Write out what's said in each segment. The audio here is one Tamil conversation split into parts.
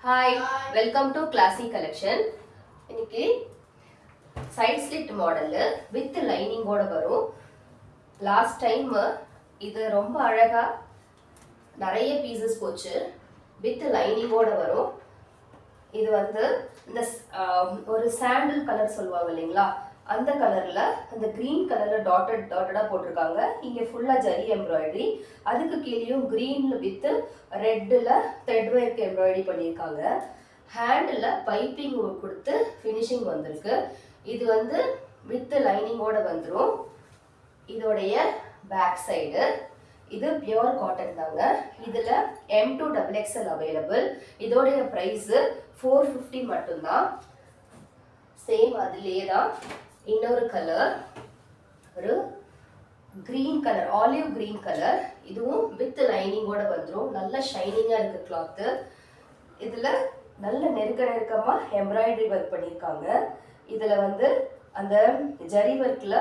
Hi, welcome to Classy Collection. இன்னைக்கு side slit model with lining ஓட வரும். Last time இது ரொம்ப அழகா நிறைய pieces போச்சு. with lining ஓட வரும். இது வந்து இந்த ஒரு சாண்டல் கலர் சொல்லுவாங்க இல்லைங்களா, அந்த கலர்ல அந்த கிரீன் கலர்ல டாட்டடா போட்டிருக்காங்க. இங்க ஃபுல்லா ஜரி எம்ப்ராய்டரி, அதுக்கு கீழேயும் கிரீன்ல வித் ரெட்ல த்ரெட் ஒர்க் எம்ப்ராய்டரி பண்ணியிருக்காங்க. ஹேண்டில் பைப்பிங் கொடுத்து ஃபினிஷிங் வந்திருக்கு. இது வந்து வித் லைனிங்கோட வந்துடும். இதோடைய பேக் சைடு இது பியூர் காட்டன் தாங்க. இதுல M2 XXL அவைலபிள். இதோடைய பிரைஸ் 450 மட்டும்தான். சேம் அதுலேயே தான் இன்னொரு கலர், ஒரு green colour, olive green colour. இதுவும் வித் லைனிங்கோட வந்துடும். நல்ல ஷைனிங்கா இருக்கு கிளாத்து. இதுல நல்ல நெருக்கமா எம்ப்ராய்டரி ஒர்க் பண்ணியிருக்காங்க. இதுல வந்து அந்த ஜரி ஒர்க்ல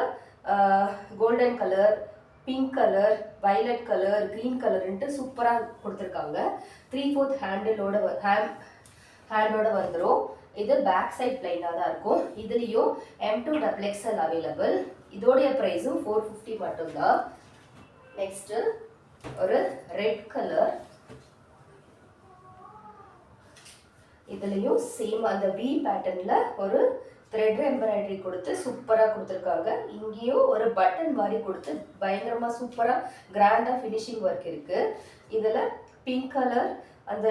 golden colour, pink colour, violet colour, green கலர்ன்ட்டு சூப்பராக கொடுத்துருக்காங்க. 3/4 ஹேண்டோட வந்துடும். இது பேக் சைட் பிளைனாக தான் இருக்கும். இதுலேயும் M2 XXL அவைலபிள். இதோடைய ப்ரைஸும் 450 மட்டும்தான். நெக்ஸ்ட்டு ஒரு ரெட் கலர். இதுலேயும் சேம் அந்த V பேட்டர்னில் ஒரு த்ரெட் எம்ப்ராய்டரி கொடுத்து சூப்பராக கொடுத்துருக்காங்க. இங்கேயும் ஒரு பட்டன் மாதிரி கொடுத்து பயங்கரமாக சூப்பராக கிராண்டாக ஃபினிஷிங் ஒர்க் இருக்குது. இதில் பிங்க் கலர், அந்த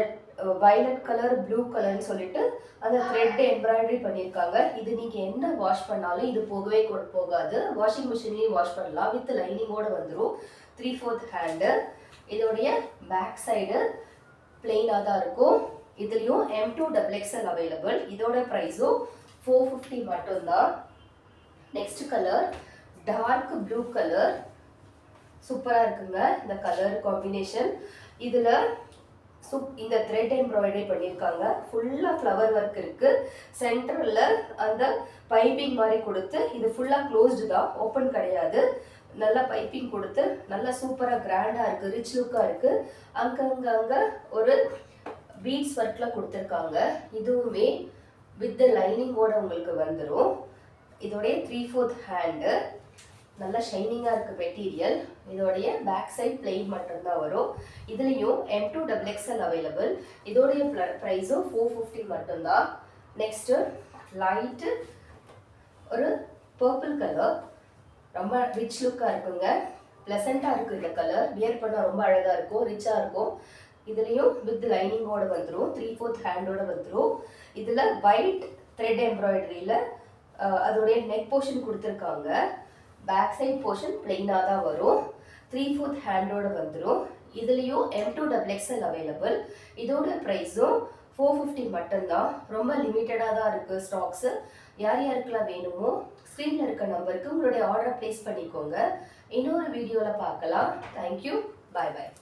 வயலட் கலர், ப்ளூ கலர்னு சொல்லிட்டு அந்த த்ரெட் எம்ப்ராய்டரி பண்ணியிருக்காங்க. இது நீங்கள் என்ன வாஷ் பண்ணாலும் இது போகவே போகாது. வாஷிங் மிஷின்லேயும் வாஷ் பண்ணலாம். வித் லைனிங்கோடு வந்துடும். 3/4 ஹேண்டு. இதோடைய பேக் சைடு பிளெயினாக தான் இருக்கும். இதுலேயும் M2 XXL அவைலபிள். இதோட ப்ரைஸும் 450 மட்டும்தான். Next colour dark blue colour. சூப்பராக இருக்குங்க இந்த கலர் காம்பினேஷன். இதில் இந்த த்ரெட் எம்ப்ராய்டரி பண்ணியிருக்காங்க. ஃபுல்லாக ஃப்ளவர் ஒர்க் இருக்குது. சென்டரில் அந்த பைப்பிங் மாதிரி கொடுத்து, இது ஃபுல்லாக க்ளோஸ்டு தான், ஓப்பன் கிடையாது. நல்லா பைப்பிங் கொடுத்து நல்லா சூப்பராக கிராண்டாக இருக்குது, ரிச் லுக்காக இருக்குது. அங்கங்கே ஒரு பீட்ஸ் ஒர்க்கில் கொடுத்துருக்காங்க. இதுவுமே வித் லைனிங்கோட உங்களுக்கு வந்துடும். இதோடைய 3/4 ஹேண்டு. நல்லா ஷைனிங்காக இருக்குது மெட்டீரியல். இதோடைய பேக் சைட் பிளெயின் மட்டும்தான் வரும். இதுலேயும் M2 XXL அவைலபிள். இதோடைய ப்ரைஸும் 450 மட்டும்தான். நெக்ஸ்ட்டு லைட்டு ஒரு பர்பிள் கலர். ரொம்ப ரிச் லுக்காக இருக்குங்க. ப்ளசண்ட்டாக இருக்குது இந்த கலர். வியர் பண்ணால் ரொம்ப அழகாக இருக்கும், ரிச்சாக இருக்கும். இதுலேயும் வித் லைனிங்கோட வந்துடும். 3/4 ஹேண்டோட வந்துடும். இதில் ஒயிட் த்ரெட் எம்ப்ராய்டரியில் அதோடைய நெக் போர்ஷன் கொடுத்துருக்காங்க. பேக் சைட் போர்ஷன் பிளெயினாக தான் வரும். 3/4 ஹேண்டோட வந்துடும். இதுலேயும் M2 XXL அவைலபிள். இதோட ப்ரைஸும் 450 மட்டும்தான். ரொம்ப லிமிட்டடாக தான் இருக்குது ஸ்டாக்ஸு. யார் யாருக்கெல்லாம் வேணுமோ ஸ்க்ரீனில் இருக்க நம்பருக்கு உங்களுடைய ஆர்டரை ப்ளேஸ் பண்ணிக்கோங்க. இன்னொரு வீடியோவில் பார்க்கலாம். தேங்க்யூ. பாய் பாய்.